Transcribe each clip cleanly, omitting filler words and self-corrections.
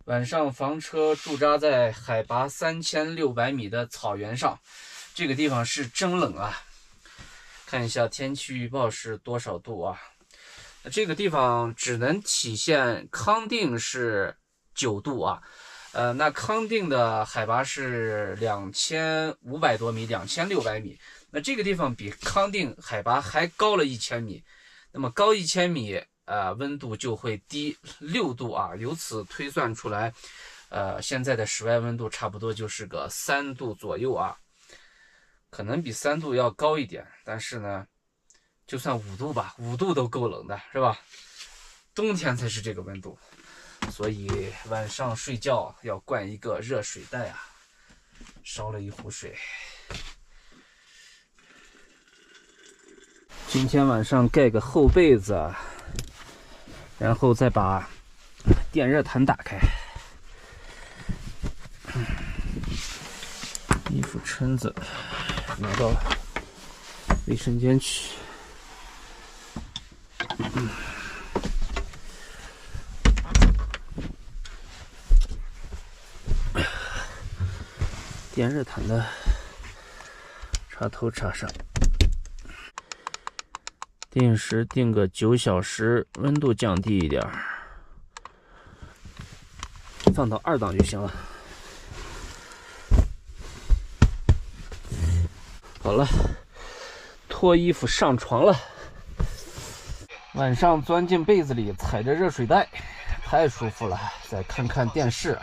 晚上房车驻扎在海拔3600米的草原上，这个地方是真冷啊！看一下天气预报是多少度啊？这个地方只能体现康定是9度啊。那康定的海拔是2500多米，2600米。那这个地方比康定海拔还高了1000米。那么高1000米，温度就会低6度啊。由此推算出来，现在的室外温度差不多就是个3度左右啊。可能比3度要高一点，但是呢，就算5度吧，5度都够冷的，是吧？冬天才是这个温度。所以晚上睡觉要灌一个热水袋啊，烧了一壶水。今天晚上盖个厚被子，然后再把电热毯打开，衣服蛏子拿到卫生间去。电热毯的插头插上，定时定个9小时，温度降低一点，放到2档就行了。好了，脱衣服上床了。晚上钻进被子里，踩着热水袋，太舒服了。再看看电视。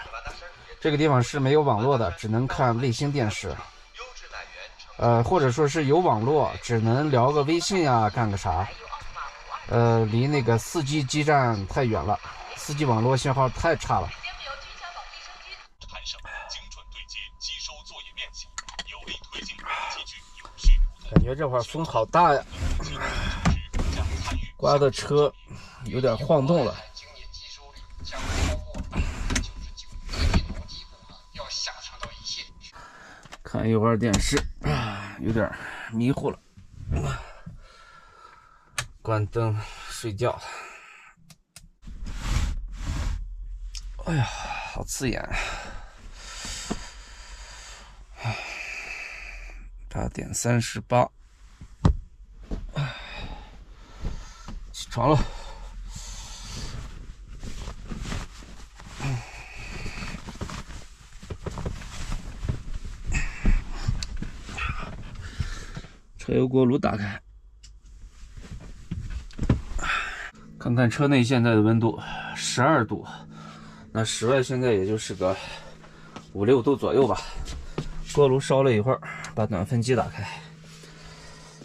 这个地方是没有网络的，只能看卫星电视。或者说是有网络，只能聊个微信啊，干个啥。离那个4G 基站太远了，4G 网络信号太差了。感觉这会儿风好大呀，刮的车有点晃动了。看一会儿电视，有点迷糊了，关灯睡觉。哎呀，好刺眼！8点38，起床了。柴油锅炉打开，看看车内现在的温度12度，那室外现在也就是个5、6度左右吧。锅炉烧了一会儿，把暖风机打开。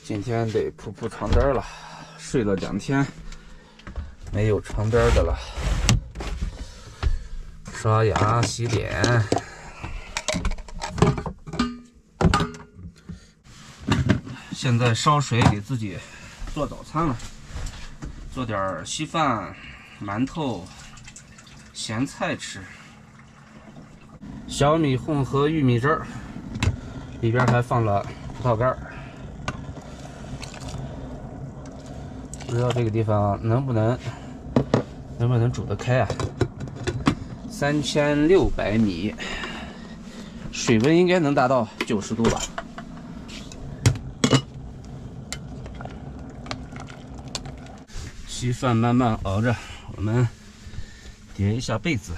今天得铺床单了，睡了2天，没有床单的了。刷牙洗脸。现在烧水给自己做早餐了，做点稀饭、馒头、咸菜吃。小米混合玉米汁儿，里边还放了葡萄干。不知道这个地方能不能煮得开啊？3600米，水温应该能达到90度吧。稀饭慢慢熬着，我们叠一下被子。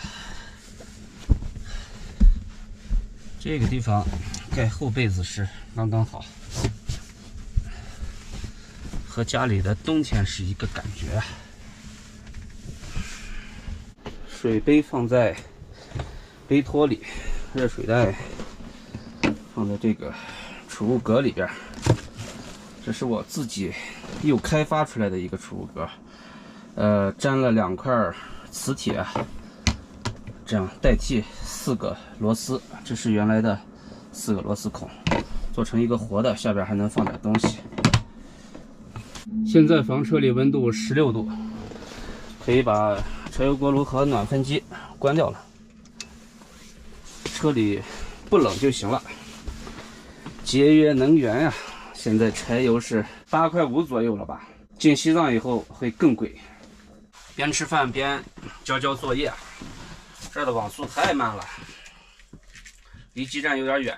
这个地方盖厚被子是刚刚好，和家里的冬天是一个感觉。水杯放在杯托里，热水袋放在这个储物格里边。这是我自己又开发出来的一个储物格。粘了2块磁铁，这样代替4个螺丝，这是原来的4个螺丝孔，做成一个活的，下边还能放点东西。现在房车里温度16度，可以把柴油锅炉和暖风机关掉了，车里不冷就行了，节约能源呀。现在柴油是8块5左右了吧？进西藏以后会更贵。边吃饭边交作业，这儿的网速太慢了，离基站有点远，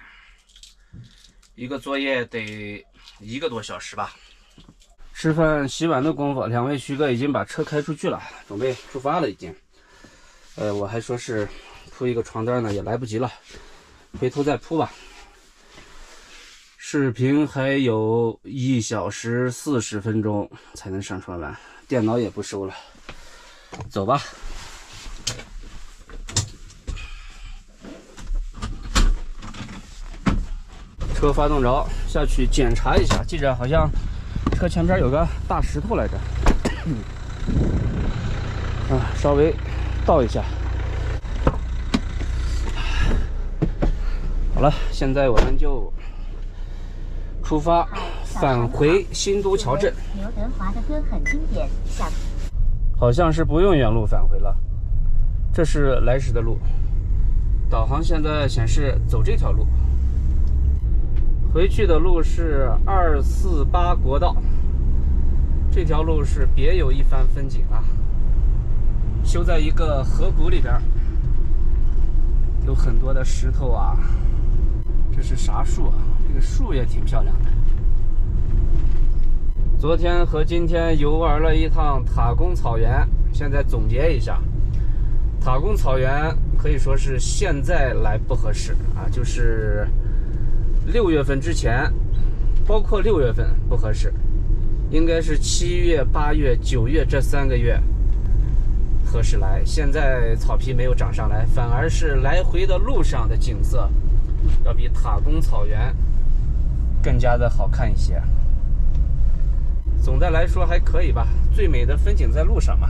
一个作业得1个多小时吧。吃饭洗碗的功夫，2位徐哥已经把车开出去了，准备出发了已经。我还说是铺一个床单呢，也来不及了，回头再铺吧。视频还有1小时40分钟才能上传完，电脑也不收了，走吧。车发动着，下去检查一下。记着，好像车前边有个大石头来着。稍微倒一下。好了，现在我们就出发，返回新都桥镇。刘德华的歌很经典，好像是不用原路返回了，这是来时的路。导航现在显示走这条路。回去的路是248国道，这条路是别有一番风景啊！修在一个河谷里边，有很多的石头啊。这是啥树啊？这个树也挺漂亮的。昨天和今天游玩了一趟塔公草原，现在总结一下，塔公草原可以说是现在来不合适啊，就是6月份之前，包括6月份不合适，应该是7月、8月、9月这3个月合适来。现在草皮没有长上来，反而是来回的路上的景色要比塔公草原更加的好看一些。总的来说还可以吧，最美的风景在路上嘛。